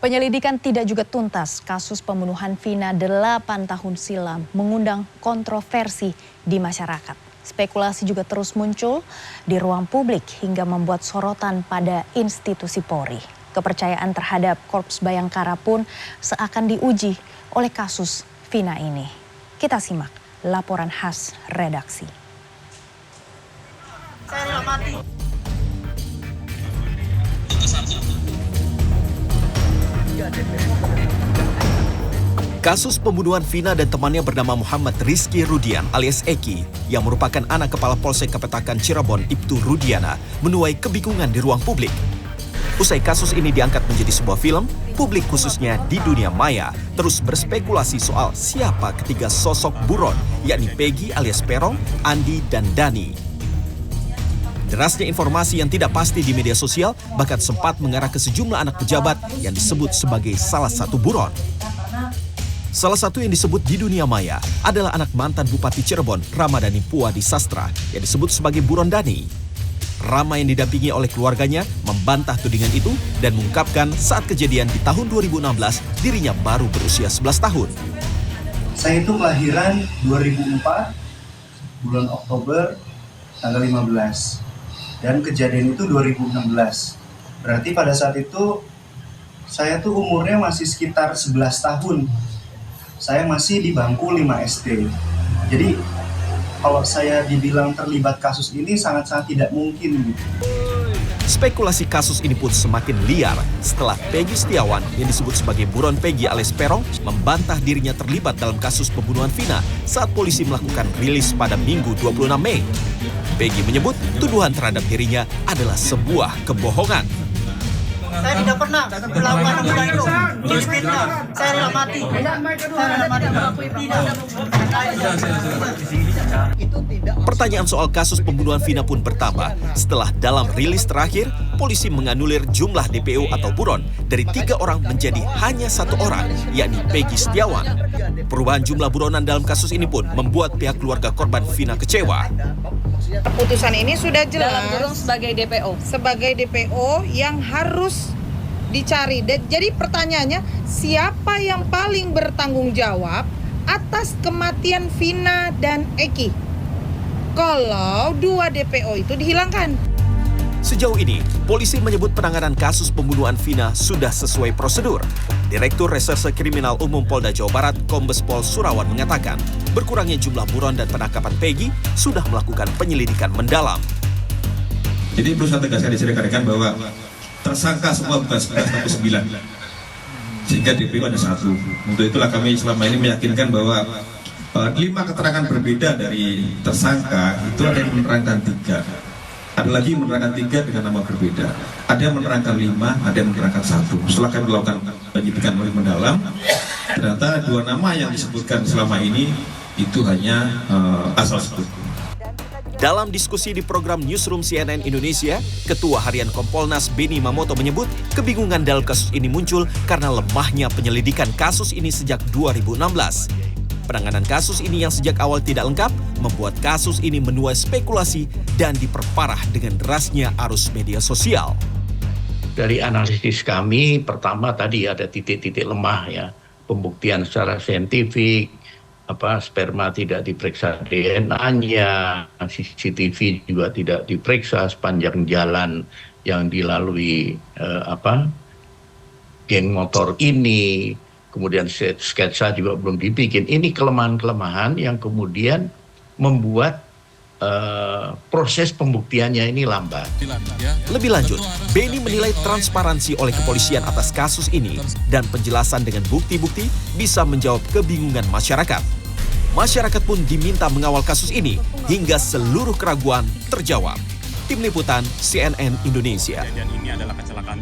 Penyelidikan tidak juga tuntas kasus pembunuhan Vina 8 tahun silam mengundang kontroversi di masyarakat. Spekulasi juga terus muncul di ruang publik hingga membuat sorotan pada institusi Polri. Kepercayaan terhadap Korps Bayangkara pun seakan diuji oleh kasus Vina ini. Kita simak laporan khas redaksi. Kasus pembunuhan Vina dan temannya bernama Muhammad Rizky Rudian alias Eki yang merupakan anak kepala Polsek Kapetakan Cirebon Ibtu Rudiana menuai kebingungan di ruang publik. Usai kasus ini diangkat menjadi sebuah film, publik khususnya di dunia maya terus berspekulasi soal siapa ketiga sosok buron, yakni Peggy alias Perong, Andi, dan Dani. Derasnya informasi yang tidak pasti di media sosial bahkan sempat mengarah ke sejumlah anak pejabat yang disebut sebagai salah satu buron. Salah satu yang disebut di dunia maya adalah anak mantan Bupati Cirebon, Ramadhani Puadi Sastra, yang disebut sebagai buron Dani. Rama yang didampingi oleh keluarganya membantah tudingan itu dan mengungkapkan saat kejadian di tahun 2016 dirinya baru berusia 11 tahun. Saya itu kelahiran 2004, bulan Oktober, tanggal 15. Dan kejadian itu 2016. Berarti pada saat itu saya tuh umurnya masih sekitar 11 tahun. Saya masih di bangku 5 SD. Jadi kalau saya dibilang terlibat kasus ini sangat-sangat tidak mungkin. Spekulasi kasus ini pun semakin liar setelah Peggy Setiawan yang disebut sebagai buron Peggy alias Perong membantah dirinya terlibat dalam kasus pembunuhan Vina saat polisi melakukan rilis pada Minggu 26 Mei. Peggy menyebut tuduhan terhadap dirinya adalah sebuah kebohongan. Saya tidak pernah melakukan hal itu. Ini fitnah. Saya rela mati. Pertanyaan soal kasus pembunuhan Vina pun bertambah setelah dalam rilis terakhir, polisi menganulir jumlah DPO atau buron dari 3 orang menjadi hanya 1 orang, yakni Peggy Setiawan. Perubahan jumlah buronan dalam kasus ini pun membuat pihak keluarga korban Vina kecewa. Keputusan ini sudah jelas Dalam kurung sebagai DPO yang harus dicari. Jadi pertanyaannya, siapa yang paling bertanggung jawab atas kematian Vina dan Eki kalau 2 DPO itu dihilangkan? Sejauh ini, polisi menyebut penanganan kasus pembunuhan Vina sudah sesuai prosedur. Direktur Reserse Kriminal Umum Polda Jawa Barat, Kombes Pol Surawan mengatakan, berkurangnya jumlah buron dan penangkapan Peggy sudah melakukan penyelidikan mendalam. Jadi perlu saya tegaskan di sini rekan bahwa tersangka semua bukan 11 tapi 9. Sehingga DPO ada 1. Untuk itulah kami selama ini meyakinkan bahwa 5 keterangan berbeda dari tersangka itu ada yang menerangkan 3. Ada lagi menerangkan 3 dengan nama berbeda. Ada yang menerangkan 5, ada yang menerangkan 1. Setelah kami melakukan penyidikan lebih mendalam, ternyata 2 nama yang disebutkan selama ini itu hanya asal sebut. Dalam diskusi di program Newsroom CNN Indonesia, Ketua Harian Kompolnas Beni Mamoto menyebut kebingungan dalam kasus ini muncul karena lemahnya penyelidikan kasus ini sejak 2016. Penanganan kasus ini yang sejak awal tidak lengkap membuat kasus ini menuai spekulasi dan diperparah dengan derasnya arus media sosial. Dari analisis kami, pertama tadi ada titik-titik lemah ya, pembuktian secara saintifik, sperma tidak diperiksa DNA-nya, CCTV juga tidak diperiksa sepanjang jalan yang dilalui geng motor ini. Kemudian sketsa juga belum dibikin. Ini kelemahan-kelemahan yang kemudian membuat proses pembuktiannya ini lambat. Lebih lanjut, Beni menilai transparansi oleh kepolisian atas kasus ini dan penjelasan dengan bukti-bukti bisa menjawab kebingungan masyarakat. Masyarakat pun diminta mengawal kasus ini hingga seluruh keraguan terjawab. Tim Liputan CNN Indonesia. Kejadian ini adalah kecelakaan